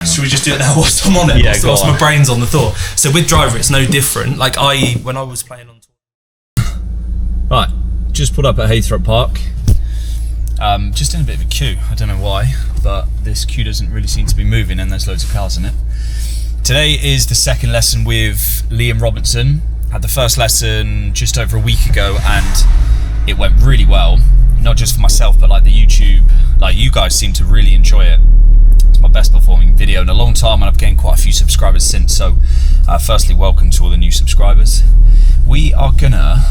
Should we just do it now whilst I'm on it? Yeah, whilst my brain's on the thought. So with driver, it's no different. Like when I was playing on tour. Right, just pulled up at Heythrop Park. Just in a bit of a queue. I don't know why, but this queue doesn't really seem to be moving and there's loads of cars in it. Today is the second lesson with Liam Robinson. Had the first lesson just over a week ago and it went really well. Not just for myself, but like the YouTube, like you guys seem to really enjoy it. It's my best performing video in a long time and I've gained quite a few subscribers since. So firstly, welcome to all the new subscribers. We are gonna,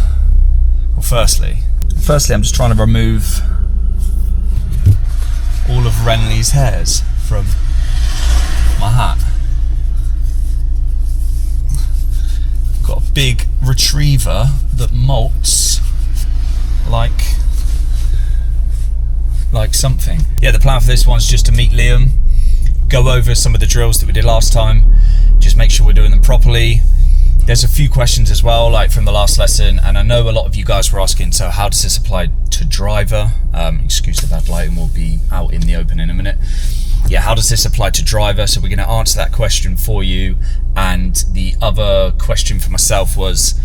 well firstly I'm just trying to remove all of Renly's hairs from my hat. Got a big retriever that molts like something. Yeah, the plan for this one's just to meet Liam, go over some of the drills that we did last time, just make sure we're doing them properly. There's a few questions as well, like from the last lesson, and I know a lot of you guys were asking, so how does this apply to driver? Excuse the bad lighting, we'll be out in the open in a minute. Yeah, how does this apply to driver? So we're going to answer that question for you. And the other question for myself was,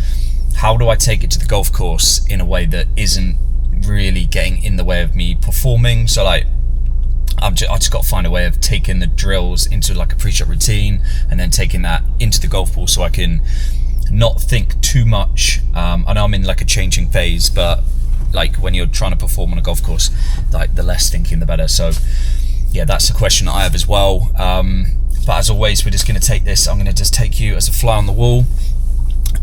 how do I take it to the golf course in a way that isn't really getting in the way of me performing? So like, I just got to find a way of taking the drills into like a pre-shot routine and then taking that into the golf ball so I can not think too much. I know I'm in like a changing phase, but like when you're trying to perform on a golf course, like the less thinking the better. So yeah, that's a question that I have as well. But as always, we're just going to take this. I'm going to just take you as a fly on the wall,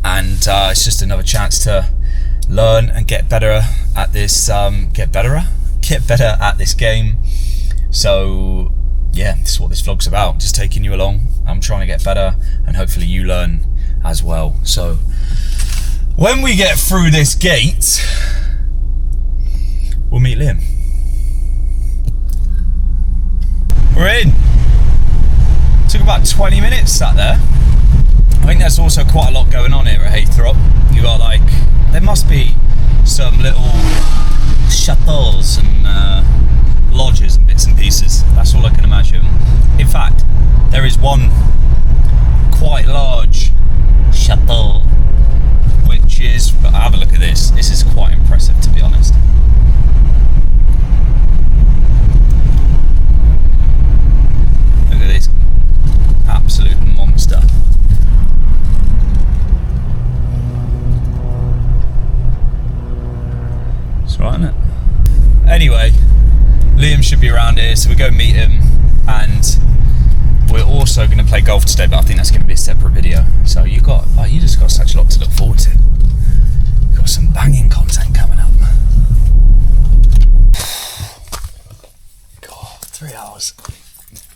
and it's just another chance to learn and get better at this. Get better at this game. So yeah, this is what this vlog's about. Just taking you along. I'm trying to get better, and hopefully you learn as well. So when we get through this gate, we'll meet Liam. We're in. Took about 20 minutes sat there. I think there's also quite a lot going on here at Heythrop. You got like, there must be some little chateaus and lodges and bits and pieces. That's all I can imagine. In fact, there is one quite large chateau, which is, have a look at this. This is quite impressive, to be honest. Look at this absolute monster. It's right, isn't it? Anyway, Liam should be around here, so we go meet him, and we're also going to play golf today, but I think that's going to be a separate video. So you just got such a lot to look forward to. You've got some banging content coming up. God, 3 hours.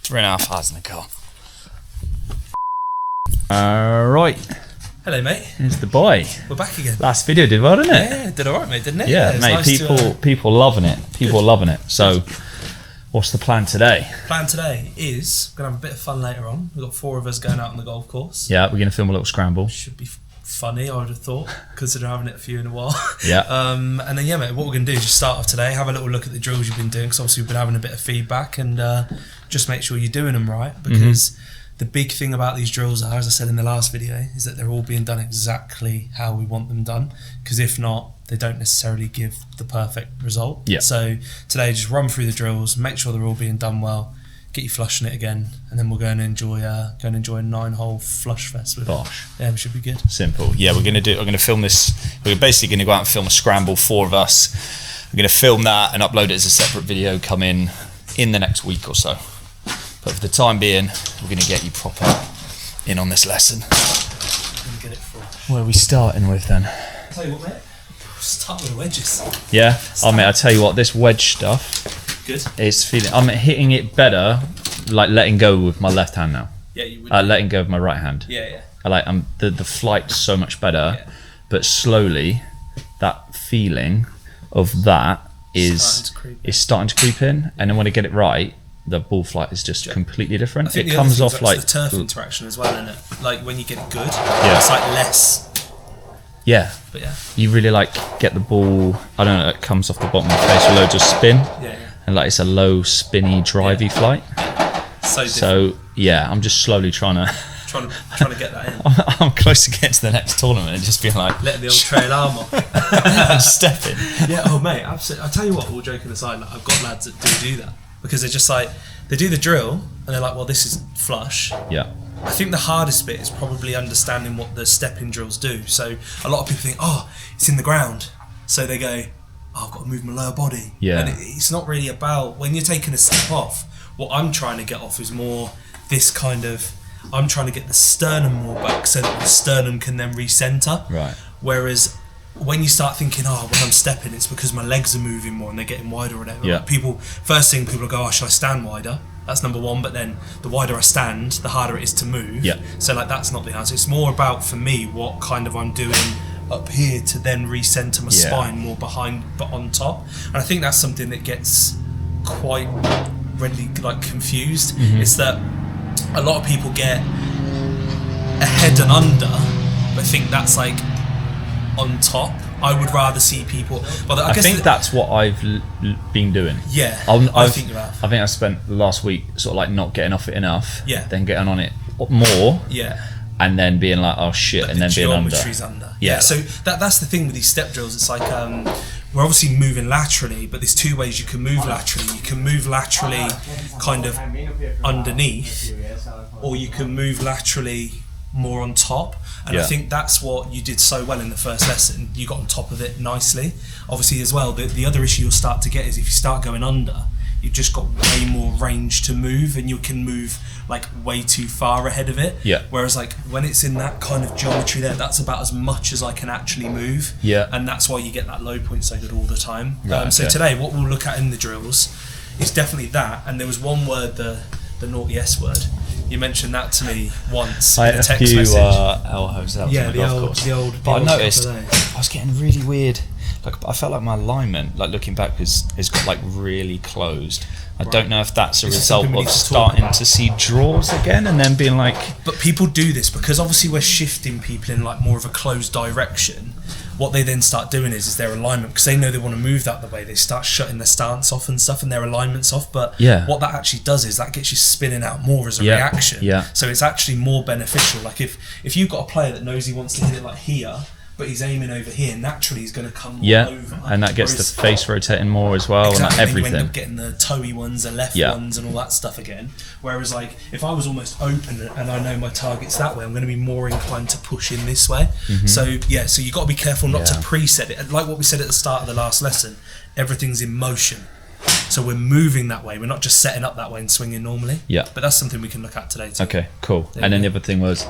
3.5 hours in the car. Alright. Hello, mate. Here's the boy. We're back again. Last video did well, didn't it? Yeah, did alright, mate, didn't it? Yeah, mate, nice people loving it. People are loving it. So, what's the plan today? Plan today is we're going to have a bit of fun later on. We've got 4 of us going out on the golf course. Yeah, we're going to film a little scramble. Should be funny, I would have thought, considering having it a few in a while. Yeah. And then, yeah, mate, what we're going to do is just start off today, have a little look at the drills you've been doing, because obviously we've been having a bit of feedback, and just make sure you're doing them right, because the big thing about these drills are, as I said in the last video, is that they're all being done exactly how we want them done, because if not, they don't necessarily give the perfect result. Yeah. So today, just run through the drills, make sure they're all being done well, get you flushing it again, and then we'll go and enjoy a 9-hole flush fest with Bosh. Yeah, it should be good. Simple. Yeah, we're going to film this. We're basically going to go out and film a scramble, 4 of us. We're going to film that and upload it as a separate video, come in the next week or so. But for the time being, we're going to get you proper in on this lesson. Get it for. Where are we starting with then? I'll tell you what, mate. Start with the wedges. Yeah? Oh, mate, I tell you what, this wedge stuff is feeling... I'm hitting it better, like letting go with my left hand now. Yeah, you would. Letting go with my right hand. Yeah. The flight's so much better, but slowly, that feeling of that is starting to creep in, and then when I get it right, the ball flight is just completely different. It comes off like the turf interaction as well, isn't it? Like when you get it good, it's like less. Yeah. But yeah. You really like get the ball. I don't know. It comes off the bottom of the face with loads of spin. Yeah. And like it's a low spinny drivey flight. So Yeah, I'm just slowly trying to get that in. I'm close to getting to the next tournament and just being like, let the old trail arm off. and stepping. Yeah, oh mate, absolutely. I tell you what, all joking aside, like, I've got lads that do that because they're just like, they do the drill and they're like, well, this is flush. Yeah. I think the hardest bit is probably understanding what the stepping drills do. So a lot of people think, oh, it's in the ground. So they go, oh, I've got to move my lower body. Yeah. And it's not really about, when you're taking a step off, what I'm trying to get off is more this kind of, I'm trying to get the sternum more back so that the sternum can then recenter. Right. Whereas when you start thinking, oh, when I'm stepping, it's because my legs are moving more and they're getting wider or whatever. Yeah. Like first thing people go, oh, should I stand wider? That's number one. But then the wider I stand, the harder it is to move. Yeah. So like that's not the answer. It's more about, for me, what kind of I'm doing up here to then recenter my spine more behind but on top. And I think that's something that gets quite readily like confused. It's that a lot of people get ahead and under but think that's like on top. I would rather see people, but I guess that's what I've been doing. Yeah, I think you have. I think I spent the last week sort of like not getting off it enough. Yeah. Then getting on it more. Yeah. And then being like, oh shit, but and then being under. Yeah. So that's the thing with these step drills. It's like we're obviously moving laterally, but there's two ways you can move laterally. You can move laterally kind of underneath, or you can move laterally more on top. And I think that's what you did so well in the first lesson. You got on top of it nicely. Obviously as well, the other issue you'll start to get is if you start going under, you've just got way more range to move and you can move like way too far ahead of it. Yeah. Whereas like when it's in that kind of geometry there, that's about as much as I can actually move. Yeah. And that's why you get that low point so good all the time. Right, So today what we'll look at in the drills is definitely that. And there was one word, the naughty S word. You mentioned that to me once in a text message. L-hotels Yeah, on the golf course. the old. But I noticed I was getting really weird. Like I felt like my alignment, like looking back, has got like really closed. I don't know if that's a result of starting to see draws again and then being like. But people do this because obviously we're shifting people in like more of a closed direction. What they then start doing is their alignment, because they know they want to move that the way, they start shutting their stance off and stuff and their alignments off. But what that actually does is that gets you spinning out more as a reaction. Yeah. So it's actually more beneficial. Like if you've got a player that knows he wants to hit it like here, but he's aiming over here, naturally he's going to come more over. And that gets the face rotating more as well. Exactly, and everything. You end up getting the toey ones, the left ones and all that stuff again. Whereas like if I was almost open and I know my target's that way, I'm going to be more inclined to push in this way. So you got to be careful not to preset it. Like what we said at the start of the last lesson, everything's in motion. So we're moving that way. We're not just setting up that way and swinging normally. Yeah. But that's something we can look at today too. Okay, cool. And then the other thing was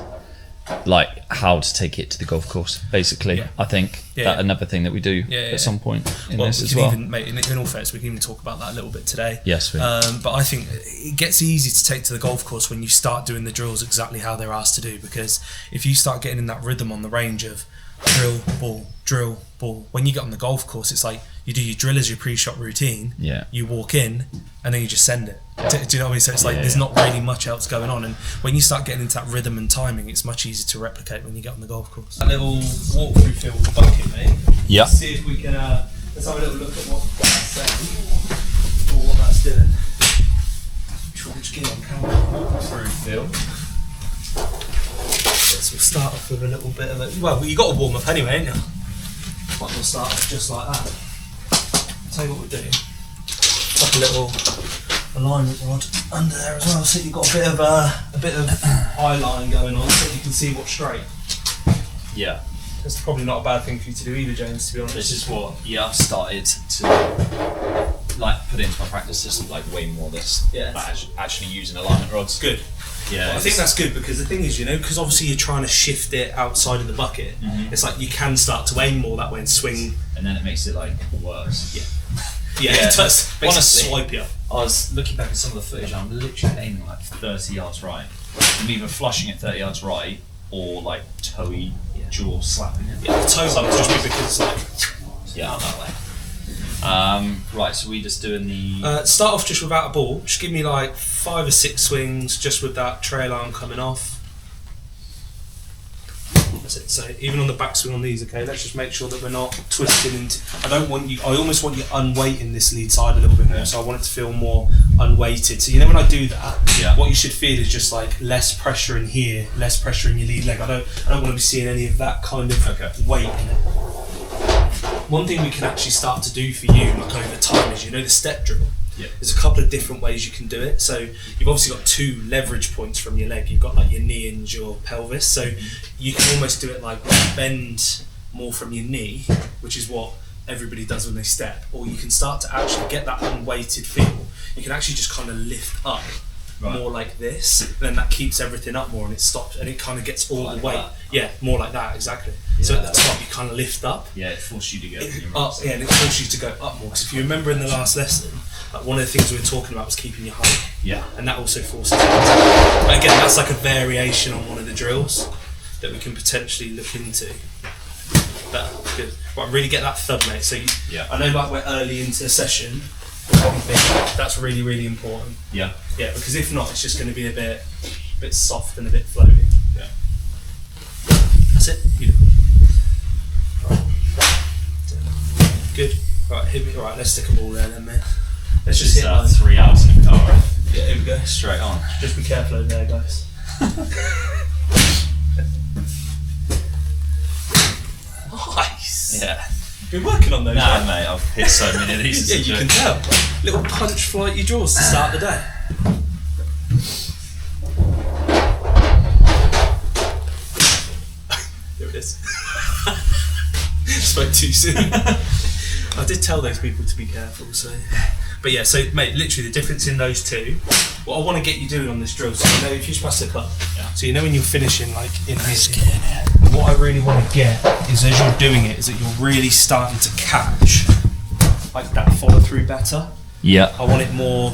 like how to take it to the golf course, basically. I think that another thing that we do at some point in this as well. Mate, in all fairness, we can even talk about that a little bit today. Yes, but I think it gets easy to take to the golf course when you start doing the drills exactly how they're asked to do, because if you start getting in that rhythm on the range of drill, ball, when you get on the golf course, it's like you do your drill as your pre-shot routine, you walk in and then you just send it. Do you know what I mean? So it's like there's not really much else going on, and when you start getting into that rhythm and timing, it's much easier to replicate when you get on the golf course. That little walkthrough feel with the bucket, mate. Yeah. Let's see if we can let's have a little look at what that's saying or what that's doing. Sure, which gear on camera. Walkthrough feel. So we'll start off with a little bit of a, well, you got to warm up anyway, ain't you? Might as well start off just like that. I'll tell you what we're doing. Like a little alignment rod under there as well, so you've got a bit of eye line going on, so you can see what's straight. Yeah. That's probably not a bad thing for you to do either, James, to be honest. This is what I've started to like put into my practice system, like way more this. Yeah. Like actually using alignment rods. Good. Yeah, well, I think that's good, because the thing is, because obviously you're trying to shift it outside of the bucket. It's like you can start to aim more that way and swing, and then it makes it like worse. Yeah, it does. Want to swipe you. I was looking back at some of the footage, and I'm literally aiming like 30 yards right. I'm either flushing it 30 yards right or like toey jaw slapping it. Yeah, the toe side is just because like not that way. Right, so we just doing the start off just without a ball. Just give me like 5 or 6 swings just with that trail arm coming off. That's it. So even on the backswing on these, okay, let's just make sure that we're not twisting into. I almost want you unweighting this lead side a little bit more. So I want it to feel more unweighted. So when I do that, what you should feel is just like less pressure in here, less pressure in your lead leg. I don't want to be seeing any of that kind of weight in it. One thing we can actually start to do for you, like over time, is the step drill. Yeah. There's a couple of different ways you can do it. So you've obviously got 2 leverage points from your leg. You've got like your knee and your pelvis. So you can almost do it like bend more from your knee, which is what everybody does when they step. Or you can start to actually get that unweighted feel. You can actually just kind of lift up more like this. Then that keeps everything up more, and it stops, and it kind of gets all like the weight. That. Yeah, more like that, exactly. Yeah. So at the top you kind of lift up. Yeah, it forces you to go up. Yeah, and it forces you to go up more. Because if you remember in the last lesson, like one of the things we were talking about was keeping your height. Yeah. And that also forces you. But again, that's like a variation on one of the drills that we can potentially look into. But good. Right, really get that thud, mate. So I know like we're early into the session. That's really, really important. Yeah. Yeah, because if not, it's just going to be a bit soft and a bit floaty. Yeah. That's it. Beautiful. Right. Good. Right, hit me. Right, let's stick a ball there then, man. Let's just hit 3 hours in the car. Right? Yeah, here we go. Straight on. Just be careful over there, guys. Nice. Yeah. Been working on those. Nah, mate, I've hit so many of these. Yeah, you can tell. Little punch flighty draws to start the day. There it is. Spoke too soon. I did tell those people to be careful, so. But yeah, so mate, literally the difference in those two, what I want to get you doing on this drill, so if you just pass the club, so when you're finishing like in here, what I really want to get is as you're doing it, is that you're really starting to catch like that follow through better. Yeah. I want it more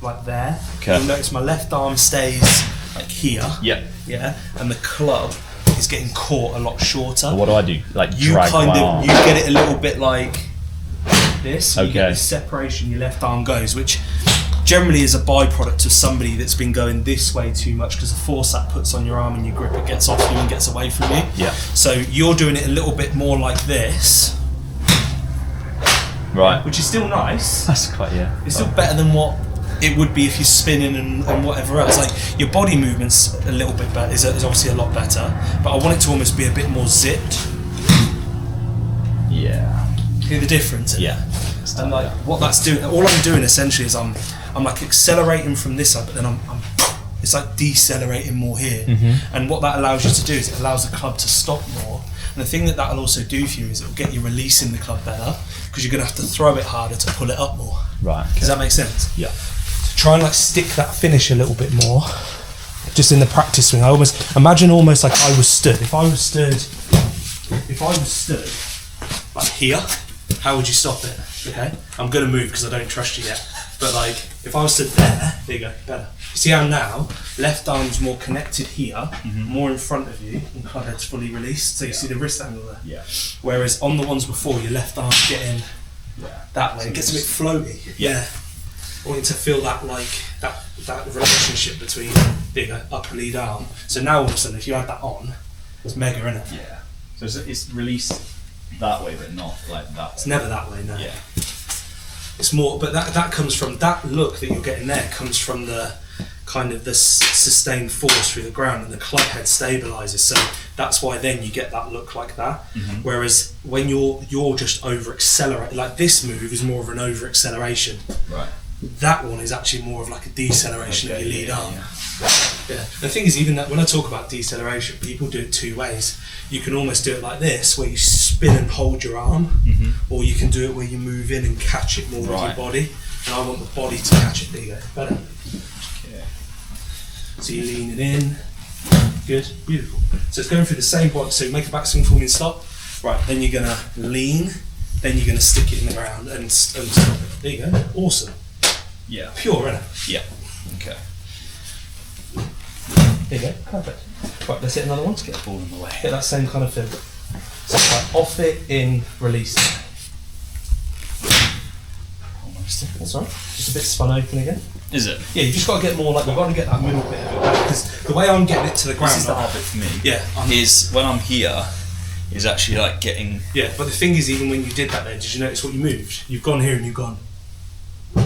like there. Okay. You'll notice my left arm stays like here. Yeah. Yeah. And the club is getting caught a lot shorter. So what do I do? Like you drag kind my of arm. You get it a little bit like this. So you get this separation, your left arm goes, which generally is a byproduct of somebody that's been going this way too much, because the force that puts on your arm and your grip, it gets off you and gets away from you. Yeah. So you're doing it a little bit more like this. Right. Which is still nice. That's quite, It's still better than what it would be if you're spinning and whatever else. Like your body movement's a little bit better, is obviously a lot better, but I want it to almost be a bit more zipped. Yeah. Hear the difference? Yeah. And like what that's doing, all I'm doing essentially is I'm like accelerating from this side, but then I'm it's like decelerating more here. Mm-hmm. And what that allows you to do is it allows the club to stop more. And the thing that'll also do for you is it'll get you releasing the club better, because you're going to have to throw it harder to pull it up more. Right. Okay. Does that make sense? Yeah. So try and like stick that finish a little bit more, just in the practice swing. I almost imagine almost like I was stood. If I was stood like here, how would you stop it? Okay. I'm going to move because I don't trust you yet. But like if I was stood there you go, better. You see how now left arm's more connected here, more in front of you, and club head's fully released. So you see the wrist angle there. Yeah. Whereas on the ones before, your left arm's getting that way. It gets a bit floaty. Yeah. I want you to feel that like that relationship between upper lead arm. So now all of a sudden, if you add that on, it's mega, isn't it? Yeah. So it's released that way, but not like that. It's never that way, no. Yeah. It's more, but that comes from that look that you're getting there comes from the kind of the sustained force through the ground, and the club head stabilizes. So that's why then you get that look like that. Mm-hmm. Whereas when you're just over accelerate, like this move is more of an over acceleration. Right. That one is actually more of like a deceleration of your lead arm. Yeah. The thing is, even that when I talk about deceleration, people do it two ways. You can almost do it like this, where you spin and hold your arm, or you can do it where you move in and catch it more with your body. And I want the body to catch it. There you go. Better. Okay. So you're leaning in. Good. Beautiful. So it's going through the same body. So make a backswing for me and stop. Right. Then you're gonna lean. Then you're gonna stick it in the ground and stop it. There you go. Awesome. Yeah. Pure, isn't it? Yeah. Okay. There you go. Perfect. Right, let's hit another one to get the ball in the way. Get that same kind of feel. So like off it, in, release it. Almost. That's all right. Just a bit spun open again. Is it? Yeah, you just got to get more, like, we've got to get that middle bit of it back, because the way I'm getting it to the ground... This is the hard bit for me. Yeah. Is when I'm here, is actually like getting... Yeah, but the thing is, even when you did that there, did you notice what you moved? You've gone here and you've gone...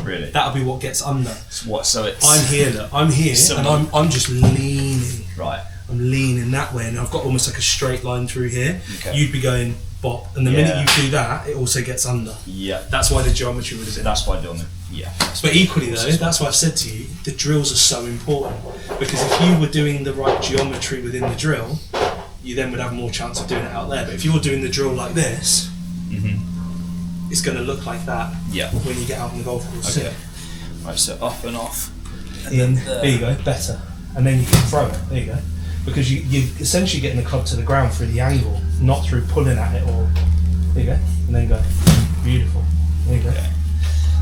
Really? That'll be what gets under. So it's... I'm here, look. I'm here, and I'm just leaning. Right. I'm leaning that way, and I've got almost like a straight line through here. Okay. You'd be going bop, and the minute you do that, it also gets under. Yeah. That's why the geometry would have been. That's why I don't. Yeah. But equally though, that's why I've said to you, the drills are so important, because if you were doing the right geometry within the drill, you then would have more chance of doing it out there. But if you're doing the drill like this, it's going to look like that when you get out on the golf course. Okay. Right, so up and off. And there you go, better. And then you can throw it, there you go. Because you're essentially getting the club to the ground through the angle, not through pulling at it or, there you go, and then go, beautiful, there you go. Okay.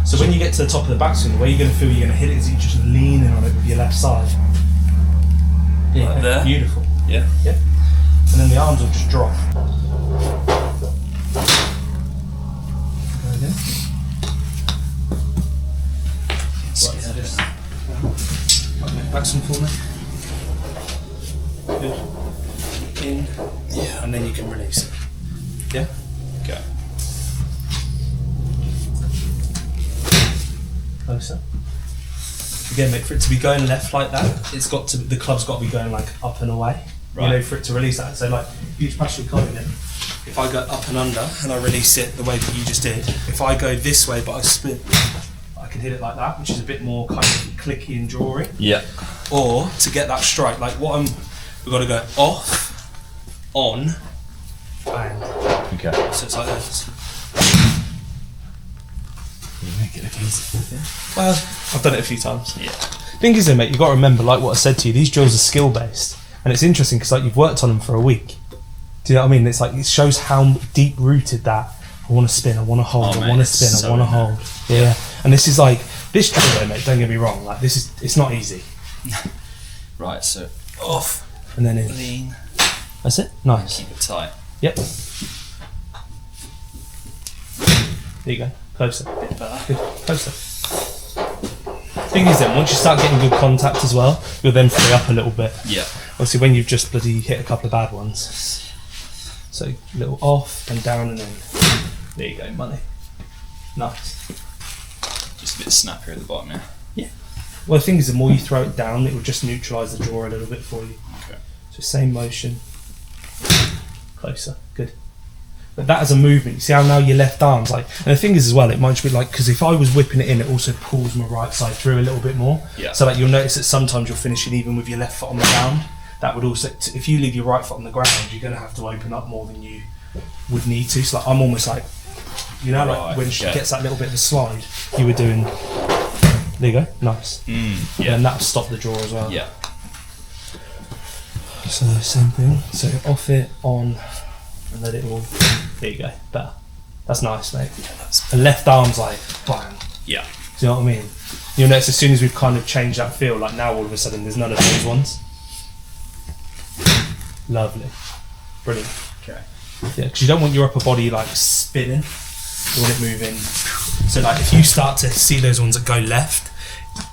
So when you get to the top of the backswing, the way you're going to feel you're going to hit it is you're just leaning on it with your left side. Yeah, right there. Beautiful. Yeah. Yeah. And then the arms will just drop. Go again. Backswing for me. Good. In. Yeah. And then you can release it. Yeah? Okay. Closer. Again, mate, for it to be going left like that, it's got to, the club's got to be going like up and away. Right. You know, for it to release that. So like, you just pass your club in, if I go up and under and I release it the way that you just did, if I go this way but I spin, I can hit it like that, which is a bit more kind of clicky and drawy. Yeah. Or to get that strike, like we've got to go off, on, bang. Okay. So it's like this. You make it look easy. Well, I've done it a few times. Yeah. Thing is though, mate, you've got to remember, like what I said to you, these drills are skill based. And it's interesting because like you've worked on them for a week. Do you know what I mean? It's like, it shows how deep rooted that, I want to spin, I want to hold, I want to spin, I want to hold. Yeah. And this is like, this drill though, mate, don't get me wrong, like this is, it's not easy. Right, so off. And then in. Lean. That's it? Nice. Keep it tight. Yep. There you go. Closer. Bit better. Good. Closer. Thing is then, once you start getting good contact as well, you'll then free up a little bit. Yeah. Obviously when you've just bloody hit a couple of bad ones. So a little off and down and then. There you go, money. Nice. Just a bit snappier at the bottom, yeah? Yeah. Well, the thing is, the more you throw it down, it will just neutralise the draw a little bit for you. Okay. So same motion. Closer. Good. But that as a movement, you see how now your left arm's like, and the thing is as well, it might just be like, because if I was whipping it in, it also pulls my right side through a little bit more. Yeah. So that you'll notice that sometimes you're finishing even with your left foot on the ground. That would also, if you leave your right foot on the ground, you're going to have to open up more than you would need to. So like, I'm almost like, you know, like when she gets that little bit of a slide, you were doing, there you go, nice. Yeah. And that'll stop the draw as well. Yeah. So same thing, so off it, on, and let it all, there you go, better. That's nice, mate. Yeah, that's... The left arm's like, bang. Yeah. Do you know what I mean? You'll notice as soon as we've kind of changed that feel, like now all of a sudden there's none of those ones. Lovely. Brilliant. Okay. Yeah, because you don't want your upper body like spinning. You want it moving. So like if you start to see those ones that go left,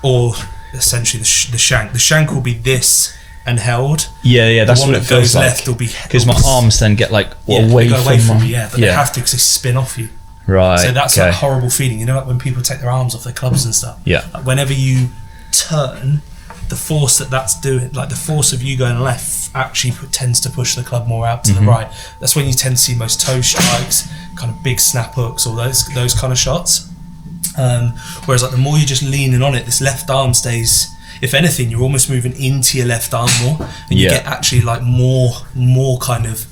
or essentially the shank will be this and held. Yeah, that's what it feels like. Left will be because my arms then get like away from me. Yeah, but they have to because they spin off you. Right. So that's that horrible feeling. You know, like when people take their arms off their clubs and stuff. Yeah. Like whenever you turn, the force that's doing, like the force of you going left, actually tends to push the club more out to the right. That's when you tend to see most toe strikes, kind of big snap hooks, or those kind of shots. Whereas like the more you're just leaning on it, this left arm stays. If anything, you're almost moving into your left arm more, and you get actually like more kind of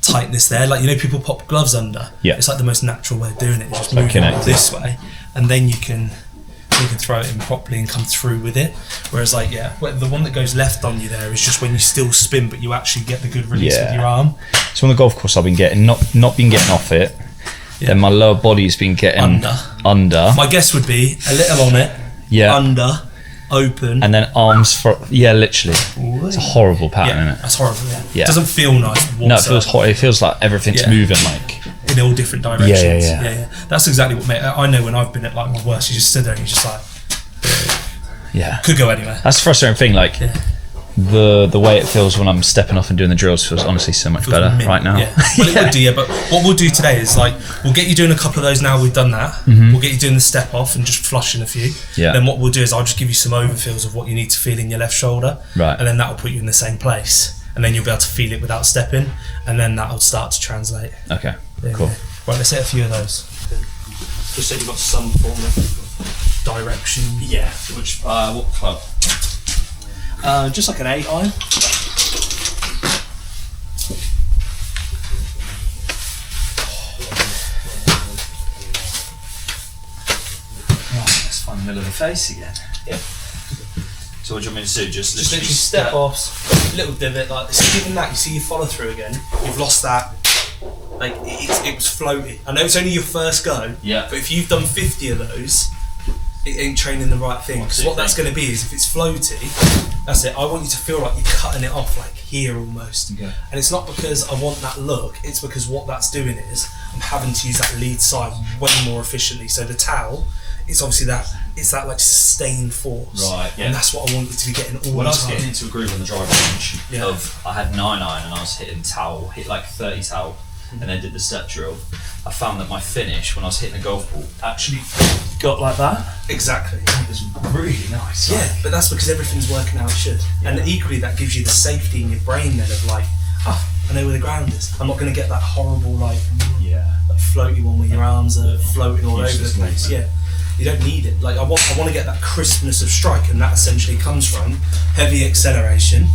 tightness there. Like, you know, people pop gloves under. Yeah. It's like the most natural way of doing it. Just moving it this way, and then you can throw it in properly and come through with it. Whereas like, the one that goes left on you there is just when you still spin, but you actually get the good release with your arm. So on the golf course, I've been getting not been getting off it. Yeah. Then my lower body's been getting under. My guess would be a little on it. Yeah. Under. Open and then arms for literally. It's a horrible pattern, isn't it? That's horrible. Yeah. It doesn't feel nice whatsoever. No, it feels hot. It feels like everything's moving like in all different directions. Yeah. That's exactly what, mate. I know when I've been at like my worst, you just stood there and you're just like, Yeah. Could go anywhere. That's the frustrating thing. Like the way it feels when I'm stepping off and doing the drills feels honestly so much better right now. Yeah. Well, it would do, but what we'll do today is like we'll get you doing a couple of those now we've done that. We'll get you doing the step off and just flushing a few. Yeah. Then what we'll do is I'll just give you some overfeels of what you need to feel in your left shoulder. Right. And then that'll put you in the same place. And then you'll be able to feel it without stepping. And then that'll start to translate. Okay. There Cool. Right, let's hit a few of those. Just so you've got some form of direction. Yeah. Which what club? Just like an 8 iron. Right, let's find the middle of the face again. Yeah. So what do you want me to do? Just literally literally step off, little divot, like so even that, you see you follow through again, you've lost that, like it was floaty. I know it's only your first go, but if you've done 50 of those, it ain't training the right thing. Because what that's going to be is if it's floaty, that's it. I want you to feel like you're cutting it off like here almost. Okay. And it's not because I want that look, it's because what that's doing is I'm having to use that lead side way more efficiently. So the towel, it's obviously it's that like sustained force. Right, yeah. And that's what I want you to be getting all the time. When I was getting into a groove on the drive range I had 9 iron and I was hitting towel, hit like 30 towel, and then did the step drill, I found that my finish when I was hitting a golf ball actually got like that. Exactly. It was really nice. Yeah, but that's because everything's working how it should. Yeah. And equally that gives you the safety in your brain then of like, I know where the ground is. I'm not going to get that horrible like floaty one where your arms are floating all over the place. Yeah. You don't need it. Like I want to get that crispness of strike, and that essentially comes from heavy acceleration,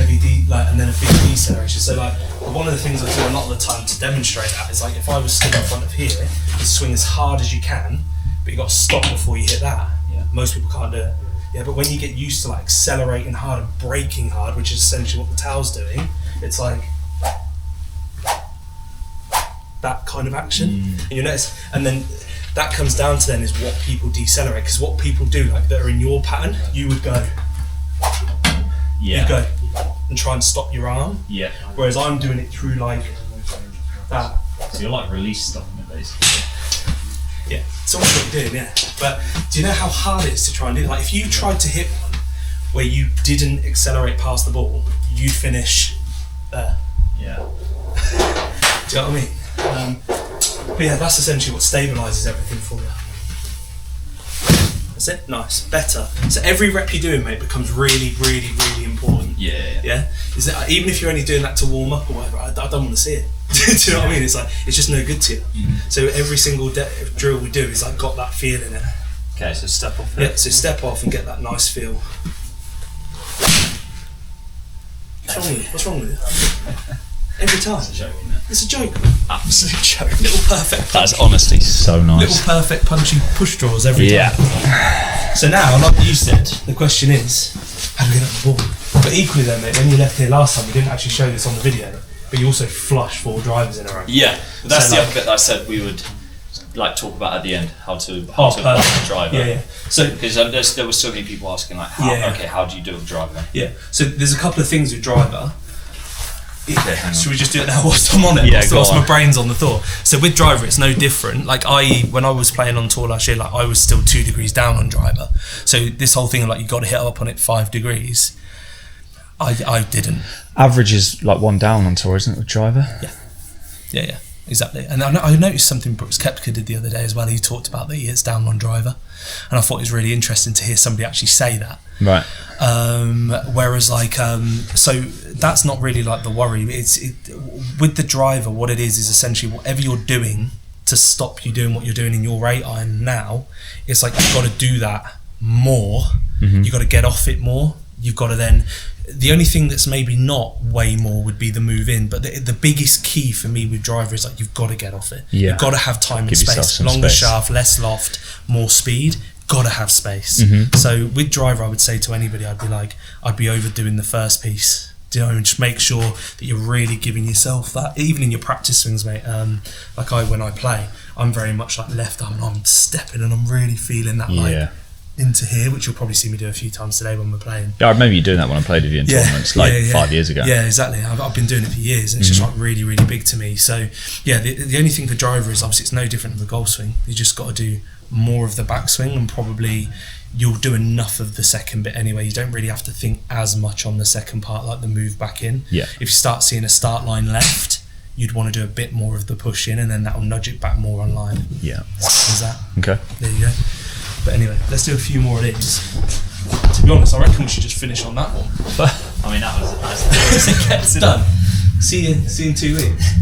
and then a big deceleration. So like one of the things I do a lot of the time to demonstrate that is like if I was stood in front of here, you swing as hard as you can, but you got to stop before you hit that. Yeah. Most people can't do it. Yeah, but when you get used to like accelerating hard and braking hard, which is essentially what the towel's doing, it's like that kind of action. And you notice, and then that comes down to then is what people decelerate, because what people do like that are in your pattern, you would go, you go and try and stop your arm. Yeah. Whereas I'm doing it through like that. So you're like release stopping it basically. Yeah, it's almost what you're doing, yeah. But do you know how hard it is to try and do it? Like if you tried to hit one where you didn't accelerate past the ball, you'd finish there. Yeah. Do you know what I mean? But yeah, that's essentially what stabilises everything for you. That's it. Nice. Better. So every rep you're doing, mate, becomes really, really, really important. Yeah. Is that even if you're only doing that to warm up or whatever? I don't want to see it. Do you know what I mean? It's like it's just no good to you. So every single drill we do is like got that feel in it. Okay, so step off. Yeah. So step off and get that nice feel. What's wrong with you? Every time. It's a joke, isn't it? It's a joke. Absolute joke. Little perfect. That's honestly so nice. Little perfect punchy push draws every time. So now, like you said, the question is, how do we get up the ball? But equally then, mate, when you left here last time, we didn't actually show this on the video, but you also flushed 4 drivers in a row. Yeah, but that's the other bit that I said we would like talk about at the end, how to apply the driver. Yeah. So because there were so many people asking like, how do you do a driver? Yeah. So there's a couple of things with driver. Should we just do it now whilst I'm on it? Yeah, whilst my brain's on the thought. So with driver, it's no different. Like when I was playing on tour last year, like I was still 2 degrees down on driver. So this whole thing of like you got to hit up on it 5 degrees, I didn't. Average is like 1 down on tour, isn't it, with driver? Yeah, exactly. And I noticed something Brooks Koepka did the other day as well. He talked about that he hits down on driver, and I thought it was really interesting to hear somebody actually say that. Right. Whereas like so that's not really like the worry. With the driver, what it is essentially whatever you're doing to stop you doing what you're doing in your 8 iron now, it's like you've got to do that more. You've got to get off it more. You've got to then, the only thing that's maybe not way more would be the move in, but the biggest key for me with driver is like you've got to get off it. You've got to have time and space. Longer shaft, less loft, more speed. Got to have space. So with driver, I would say to anybody, I'd be overdoing the first piece. Do you know, and just make sure that you're really giving yourself that. Even in your practice swings, mate. When I play, I'm very much like left arm, and I'm stepping, and I'm really feeling that like into here, which you'll probably see me do a few times today when we're playing. Yeah, I remember you doing that when I played with you in tournaments 5 years ago. Yeah, exactly. I've been doing it for years, and it's just like really, really big to me. So yeah, the only thing for driver is obviously it's no different than the golf swing. You just got to do more of the backswing and probably you'll do enough of the second bit anyway. You don't really have to think as much on the second part, like the move back in. Yeah. If you start seeing a start line left, you'd want to do a bit more of the push in, and then that'll nudge it back more on line. Yeah. Is that? Okay. There you go. But anyway, let's do a few more of these. To be honest, I reckon we should just finish on that one. I mean, that was as it gets. Done. See you in 2 weeks.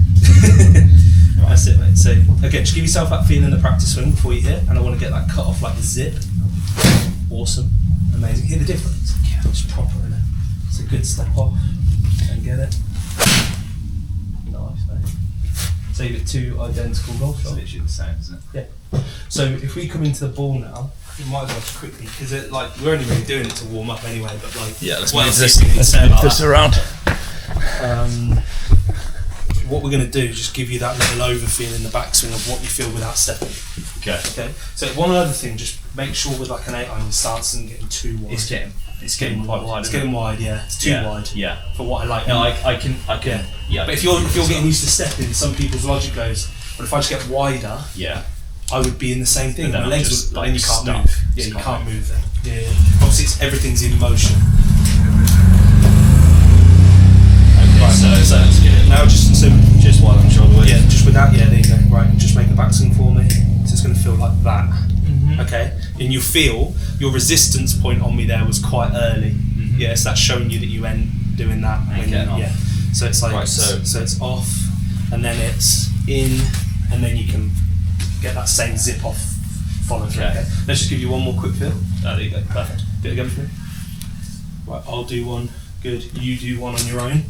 Right, that's it, mate. So again, just give yourself that feeling in the practice swing before you hit, and I want to get that cut off like a zip. Awesome, amazing. Hear the difference? Yeah, it's proper, innit? It's a good step off and get it. Nice, mate. So you get 2 identical golf shots. It's literally the same, isn't it? Yeah. So if we come into the ball now, we might as well just quickly, because we're only really doing it to warm up anyway. But like, Yeah, let's what move else this, do you let's say move about this that? around. What we're going to do is just give you that little overfeel in the backswing of what you feel without stepping. Okay. Okay. So one other thing, just make sure with like an 8-iron, the stance isn't getting too wide. It's getting quite wide. It's getting wide, yeah. It's too wide. Yeah. For what I like. No, I can. Yeah. But if you're getting used to stepping, some people's logic goes, well, if I just get wider, Yeah. I would be in the same thing. And then My I'm legs just, would, like, then you can't stuck. move. Yeah, Just you can't can't move then. Yeah. Obviously, everything's in motion. Okay, so let's get it. Now Just while I'm shoulder width. Yeah, just without, there you go. Right, just make a backswing for me. So it's going to feel like that. Okay? And you feel your resistance point on me there was quite early. Yeah, so that's showing you that you end doing that. Off. So it's like, Right, so it's off, and then it's in, and then you can get that same zip off follow through. Okay. Let's just give you one more quick feel. There you go. Perfect. Do it again for me. Right, I'll do one. Good. You do one on your own.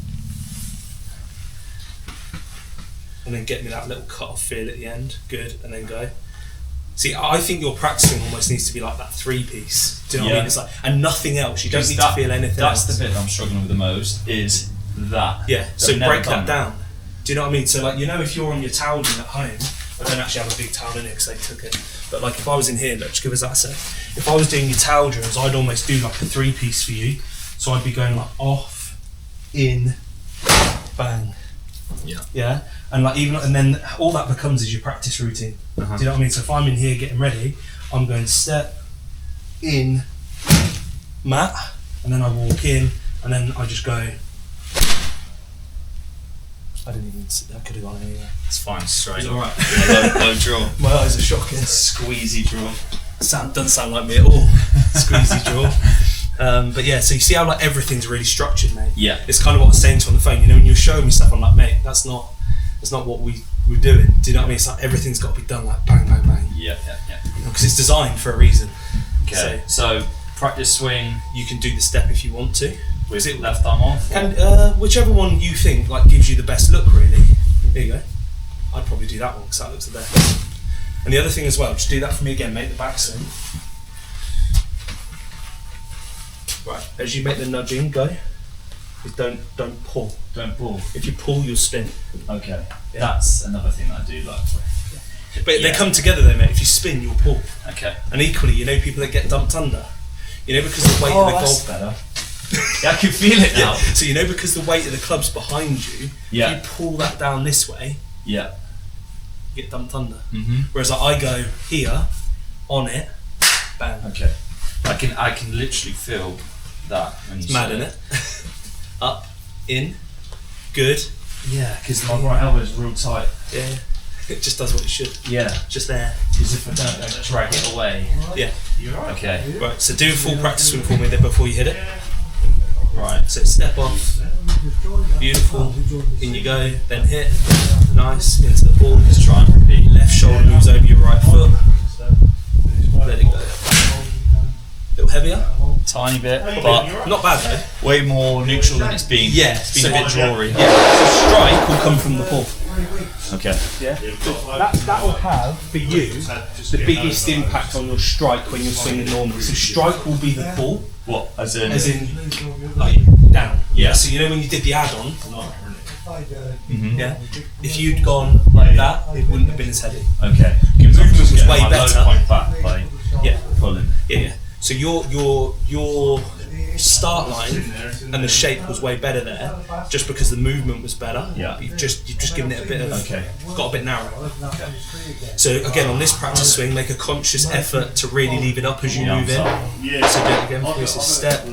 And then get me that little cut off feel at the end. Good. And then go. See, I think your practicing almost needs to be like that 3-piece. Do you know what I mean? It's like, and nothing else. You don't need to feel anything else. That's the bit I'm struggling with the most, is that. Yeah, so I've never break done that down. Do you know what I mean? So like, if you're on your towel at home, I don't actually have a big towel in here because they took it. But like if I was in here, look, just give us that a sec. If I was doing your towel drills, I'd almost do like a 3-piece for you. So I'd be going like off, in, bang. Yeah. Yeah, and like and then all that becomes is your practice routine. Do you know what I mean? So if I'm in here getting ready, I'm going step, in, mat, and then I walk in, and then I just go. I didn't even. I could have gone anywhere. It's fine, straight. Is it alright? Low draw. My eyes are shocking. Squeezy draw. Doesn't sound like me at all. Squeezy draw. But yeah, so you see how like everything's really structured, mate. Yeah. It's kind of what I was saying to you on the phone. When you're showing me stuff, I'm like, mate, that's not what we're doing. Do you know what I mean? It's like everything's got to be done like bang, bang, bang. Yeah. Because it's designed for a reason. Okay. So practice swing. You can do the step if you want to. With left arm off. And whichever one you think like gives you the best look, really. There you go. I'd probably do that one because that looks the best. And the other thing as well, just do that for me again, mate. The backswing. Right. As you make the nudging, go. Don't pull. Don't pull. If you pull, you'll spin. Okay. Yeah. That's another thing that I do like. But they come together though, mate. If you spin, you'll pull. Okay. And equally, people that get dumped under. Because the weight of the golf. Better. Yeah, I can feel it now. So because the weight of the club's behind you, if you pull that down this way, Yeah. you get dumped under. Mhm. Whereas I go here, on it, bang. Okay. I can literally feel that when you It's mad, say isn't it? Up, in, good. Yeah, because my right elbow is real tight. Yeah. It just does what it should. Yeah. Just there. Because if I don't drag it away. Yeah. You're right. Okay. Right. So do a full practice swing for me then before you hit it. Right. So step off. Beautiful. In you go. Then hit. Nice. Into the ball. Just try and repeat. Left shoulder moves over your right foot. Let it go. A little heavier. Tiny bit, but Not bad though. way more neutral than it's been. Yeah. It's been a bit drawy. Yeah. So strike will come from the pull. Okay. Yeah. That will have for you the biggest impact on your strike when you're swinging normally. So strike will be the pull, What? As in like down. Yeah. So when you did the add-on, Mhm. yeah. If you'd gone like that, it wouldn't have been as heavy. Okay. Your movement was Getting way my better. low point back by Yeah. pulling. Yeah. So your start line and the shape was way better there, just because the movement was better. Yeah. You've just given it a bit of got a bit narrow. Okay. So again, on this practice swing, make a conscious effort to really leave it up as you move in. So do it again. This is step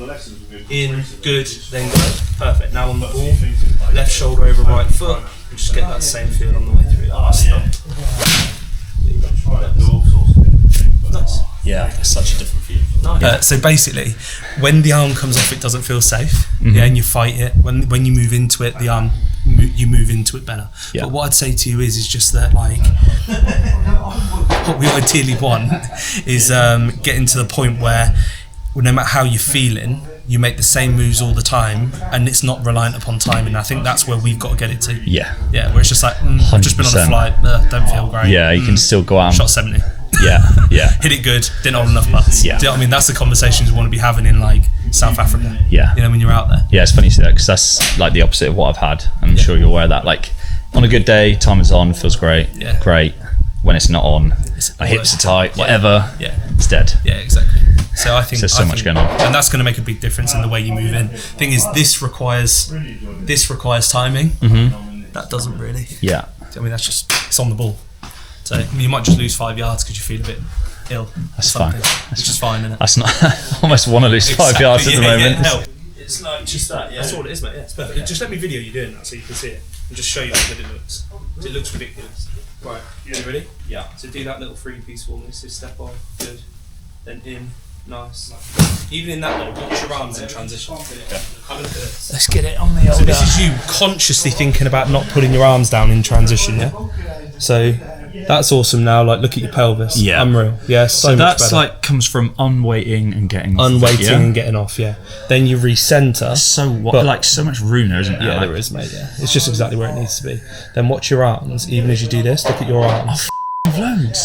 in, good, then go. Perfect. Now on the ball, left shoulder over right foot, and just get that same feel on the way through. Nice. Yeah, it's such a different feeling. So basically, when the arm comes off, it doesn't feel safe. Yeah, and you fight it. When you move into it, the arm you move into it better. Yeah. But what I'd say to you is just that, like, what we ideally want is getting to the point where, no matter how you're feeling, you make the same moves all the time, and it's not reliant upon timing. And I think that's where we've got to get it to. Yeah. Yeah, where it's just like, I've just been on a flight, don't feel great. Yeah, you can still go out. Shot 70. Yeah. Hit it good, didn't hold enough putts. Yeah. Do you know what I mean? That's the conversations you want to be having in, like, South Africa. Yeah. You know, when you're out there. Yeah, it's funny you say that, because that's like the opposite of what I've had. I'm sure you're aware of that. Like, on a good day, time is on, feels great. Yeah. Great. When it's not on, my hips are tight, whatever. Yeah. It's dead. Yeah, exactly. So I think there's so much going on, and that's going to make a big difference in the way you move in. Thing is, this requires timing. That doesn't really. Yeah. I mean, that's just, it's on the ball. So you might just lose 5 yards because you feel a bit ill. That's fine. That's just fine, isn't it? That's not. I almost want to lose 5 yards at the moment. Yeah, it's like just that. Yeah, that's all it is, mate. Yeah, it's perfect. Just let me video you doing that so you can see it, and just show you how good it looks. It looks ridiculous. Right, you ready? Yeah. So do that little 3-piece for me. So step on, good, then in, nice. Even in that though, watch your arms in transition. Have a look at this. Let's get it on the old. So this is you consciously thinking about not putting your arms down in transition, yeah? So that's awesome now, like look at your pelvis. Yeah. Unreal. Yeah, so much that's better. like comes from unweighting and getting off. Unweighting and getting off, yeah. Then you recenter. So what? Like so much room there, isn't there? Yeah, like, there is, mate. Yeah, it's just exactly where it needs to be. Then watch your arms. Even as you do this, look at your arms. Loads.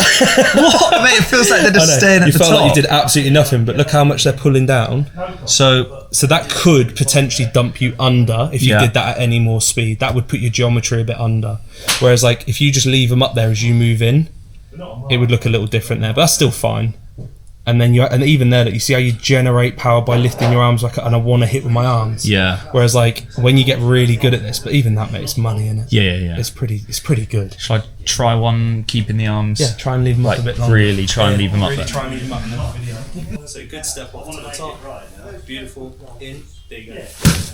What, mate? It feels like they're just staying at the top. You felt like you did absolutely nothing, but look how much they're pulling down. So that could potentially dump you under if you did that at any more speed. That would put your geometry a bit under. Whereas, like, if you just leave them up there as you move in, it would look a little different there, but that's still fine. And then even there, you see how you generate power by lifting your arms, like, and I want to hit with my arms. Yeah. Whereas, like, when you get really good at this, but even that, mate, it's money, isn't it? Yeah. It's pretty good. Should I try one keeping the arms? Yeah, try and leave them up a bit longer. Really try and leave them up really there. Try and leave them up in the video. So good step off to the top. Beautiful. In. There you go.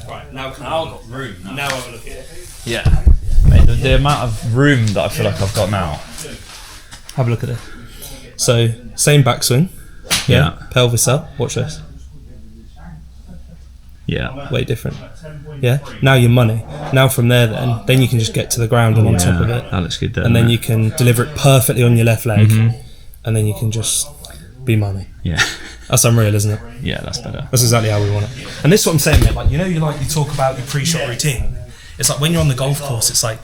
Right, now I've got room. Now have a look at it. Yeah. Mate, the amount of room that I feel like I've got now. Have a look at it. So, same backswing. Yeah. Pelvis up. Watch this. Yeah. Way different. Yeah. Now you're money. Now from there, then you can just get to the ground and on top of it. That looks good. And then you can deliver it perfectly on your left leg, and then you can just be money. Yeah. That's unreal, isn't it? Yeah, that's better. That's exactly how we want it. And this is what I'm saying, mate. Like, you talk about your pre-shot routine. It's like when you're on the golf course, it's like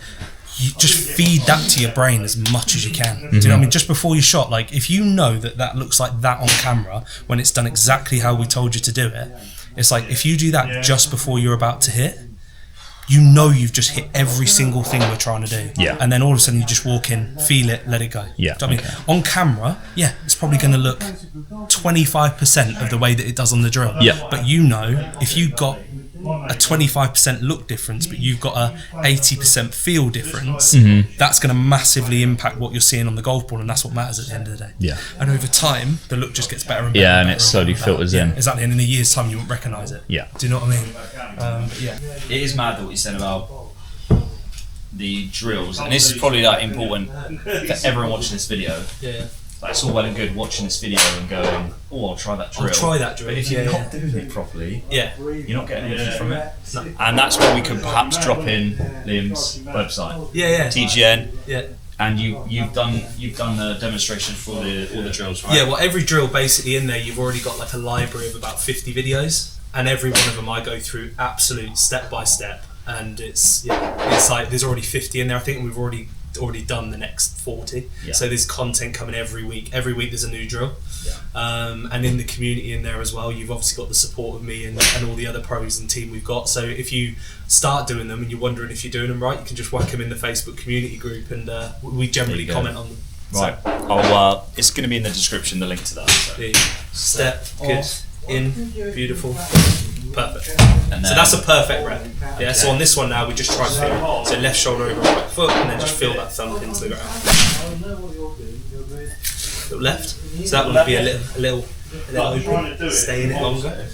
you just feed that to your brain as much as you can. Do you know what I mean? Just before you shot, like, if you know that looks like that on camera when it's done exactly how we told you to do it, it's like if you do that just before you're about to hit, you know you've just hit every single thing we're trying to do. Yeah. And then all of a sudden you just walk in, feel it, let it go. Yeah. Do you know what I mean? On camera, yeah, it's probably going to look 25% of the way that it does on the drill. Yeah. But you know, if you got a 25% look difference, but you've got a 80% feel difference, that's going to massively impact what you're seeing on the golf ball, and that's what matters at the end of the day. Yeah. And over time, the look just gets better and better. Yeah, and better it slowly filters in. Exactly, and in a year's time, you won't recognise it. Yeah. Do you know what I mean? Yeah. It is mad that what you said about the drills, and this is probably like important for everyone watching this video. Yeah. Like, it's all well and good watching this video and going, oh, I'll try that drill. But if you're not doing it properly, yeah, you're not getting anything from it. No. And that's where we could perhaps drop in Liam's website. Yeah. TGN. Yeah. And you've done the demonstration for all the drills, right? Yeah. Well, every drill basically in there, you've already got like a library of about 50 videos, and every one of them I go through absolute step by step, and it's like there's already 50 in there. I think we've already done the next 40. Yeah. So there's content coming every week. Every week there's a new drill. Yeah. And in the community in there as well, you've obviously got the support of me and all the other pros and team we've got. So if you start doing them and you're wondering if you're doing them right, you can just whack them in the Facebook community group, and we generally comment on them. Right. So, it's going to be in the description, the link to that. So. Step, good, in, beautiful. Perfect. And So that's a perfect rep. Yeah. So on this one now, we just try to feel. So left shoulder over right foot, and then just feel that thump into the ground. Little left. So that would be a little open. Stay in it longer.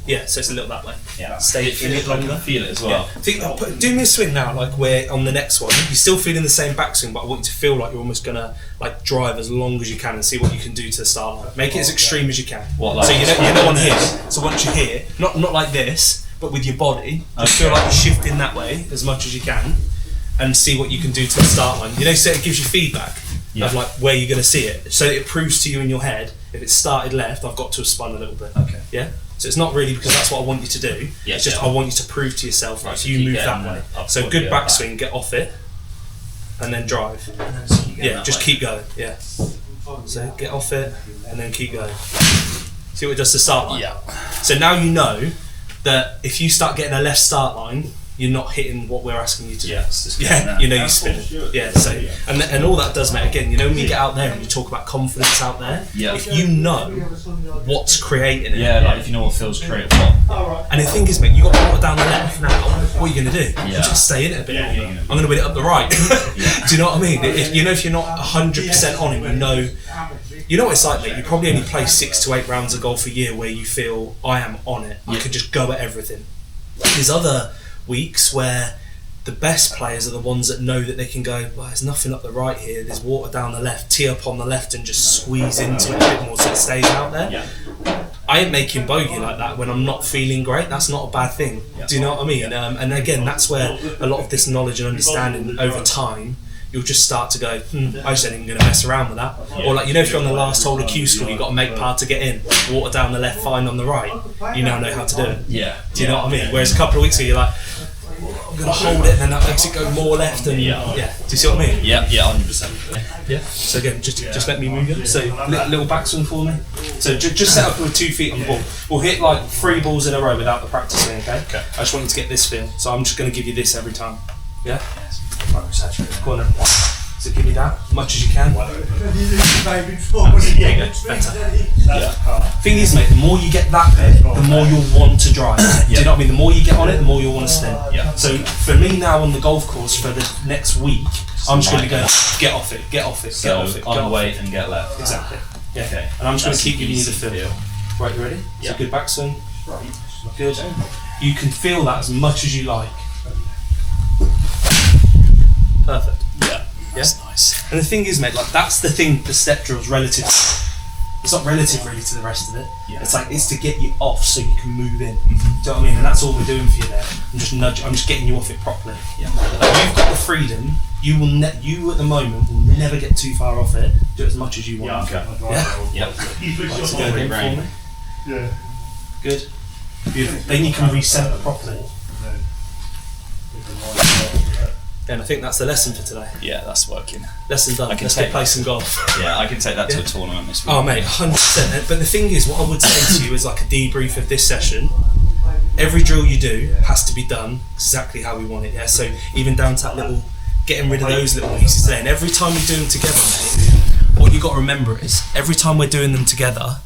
Yeah. So it's a little that way. Yeah. Stay in it longer. Feel it as well. Yeah. Do me a swing now, like we're on the next one. You're still feeling the same backswing, but I want you to feel like you're almost gonna like drive as long as you can and see what you can do to the start line. Make it as extreme as you can. What, like so you know on here. So once you're here, not like this, but with your body, just feel like you're shifting that way as much as you can, and see what you can do to the start line. You know, so it gives you feedback of like where you're gonna see it. So it proves to you in your head, if it started left, I've got to have spun a little bit. Okay. Yeah. So it's not really because that's what I want you to do. Yeah, it's just I want you to prove to yourself, right, so you move that way. So good backswing, get off it, and then drive. Yeah, just keep going. Yeah. So get off it, and then keep going. See what it does to start line? Yeah. So now you know that if you start getting a left start line, you're not hitting what we're asking you to do. Yeah, you know you're spinning. Yeah, so and all that does, mate, again, you know when you get out there and you talk about confidence out there, if you know what's creating it. Yeah, like if you know what feels creative what. And the thing is, mate, you got to water down the left now, what are you going to do? Yeah. You just stay in it a bit longer. I'm going to win it up the right. Do you know what I mean? If you're not 100% on it, you know what it's like, mate, you probably only play 6 to 8 rounds of golf a year where you feel, I am on it, I could just go at everything. There's other weeks where the best players are the ones that know that they can go, well, there's nothing up the right here, there's water down the left, tee up on the left and just squeeze into it a bit more so it stays out there. I ain't making bogey like that when I'm not feeling great. That's not a bad thing. Do you know what I mean? And again, that's where a lot of this knowledge and understanding over time, you'll just start to go, I just ain't even going to mess around with that. Or like, you know, if you're on the last hole of Q school, you've got to make par to get in, water down the left, fine on the right, you now know how to do it. Yeah. Do you know what I mean? Whereas a couple of weeks ago, you're like, I'm going to hold it, and then that makes it go more left. And yeah. Do you see what I mean? Yeah, 100%. Yeah. So again, just let me move you. So little backswing for me. So just set up with 2 feet on the ball. We'll hit like 3 balls in a row without the practice swing, okay? I just want you to get this feel. So I'm just going to give you this every time. Yeah? Go on then. So give me that as much as you can. There you go. Better. Thing is, mate, the more you get that bit, the more you'll want to drive. Do you know what I mean? The more you get on it, the more you'll want to spin. So for me now on the golf course for the next week, I'm just going to go, get off it, get off it, get off it. On weight and get left. Exactly. Yeah. Okay. And I'm just going to keep giving you the feel. Right, you ready? Yeah. So good backswing. Good. You can feel that as much as you like. Perfect. That's nice. And the thing is, mate, like that's the thing for step drills relative. It's not relative really to the rest of it. It's like it's to get you off so you can move in. Do you know what I mean? And that's all we're doing for you there. I'm just getting you off it properly. Like you've got the freedom. You at the moment will never get too far off it. Do as much as you want. Yeah. Right, so go again for me. Yeah. Good. Beautiful. Then you can reset it properly. And I think that's the lesson for today. Yeah, that's working. Lesson done. Let's go play some golf. Yeah, I can take that to a tournament this week. Oh, mate, 100%. But the thing is, what I would say to you is like a debrief of this session. Every drill you do has to be done exactly how we want it. Yeah. So even down to that little, getting rid of those little pieces there. And every time we do them together, mate, what you got to remember is every time we're doing them together,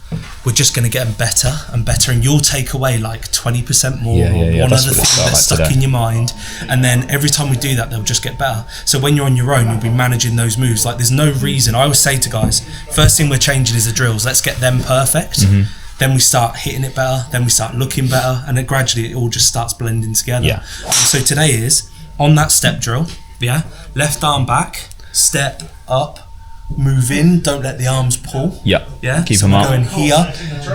we're just going to get them better and better, and you'll take away like 20% more or one other thing that's stuck in your mind, and then every time we do that, they'll just get better. So when you're on your own, you'll be managing those moves. Like there's no reason. I always say to guys, first thing we're changing is the drills. Let's get them perfect. Then we start hitting it better. Then we start looking better, and then gradually it all just starts blending together. So today is on that step drill. Yeah, left arm back, step up. Move in, don't let the arms pull. Yeah. Keep them up. Going here,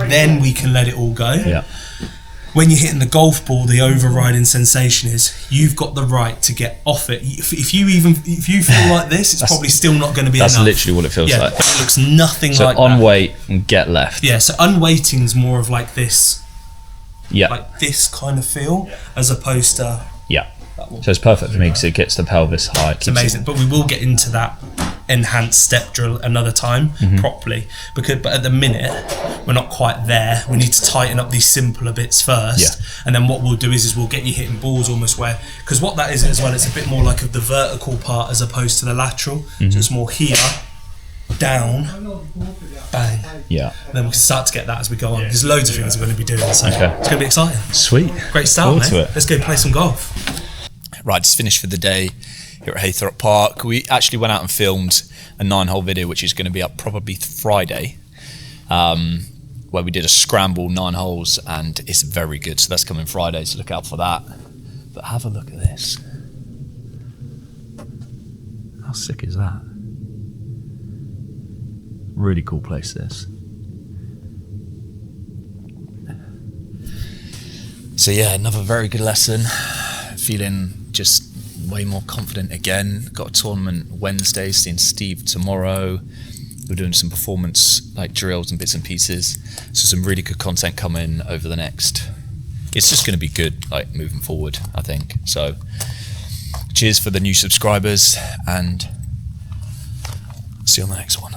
then we can let it all go. When you're hitting the golf ball, the overriding sensation is you've got the right to get off it. If you feel like this, it's probably still not going to be enough. That's literally what it feels like. But it looks nothing so like on that. weight and get left. Yeah, so unweighting is more of like this. Like this kind of feel as opposed to So it's perfect for me because it gets the pelvis high. It's amazing, but we will get into that enhanced step drill another time properly, but at the minute we're not quite there. We need to tighten up these simpler bits first, and then what we'll do is we'll get you hitting balls almost where, because what that is as well, it's a bit more like of the vertical part as opposed to the lateral. So it's more here down, bang. Yeah. Then we can start to get that as we go on. There's loads of things we're going to be doing, so it's going to be exciting. Sweet. Great start, Forward mate. to it. Let's go play some golf. Right, just finished for the day here at Heythrop Park. We actually went out and filmed a 9-hole video, which is going to be up probably Friday, where we did a scramble 9 holes, and it's very good. So that's coming Friday, so look out for that. But have a look at this. How sick is that? Really cool place, this. So yeah, another very good lesson. Feeling just way more confident again. Got a tournament Wednesday, seeing Steve tomorrow. We're doing some performance like drills and bits and pieces. So some really good content coming over the next. It's just going to be good, like moving forward, I think. So cheers for the new subscribers, and see you on the next one.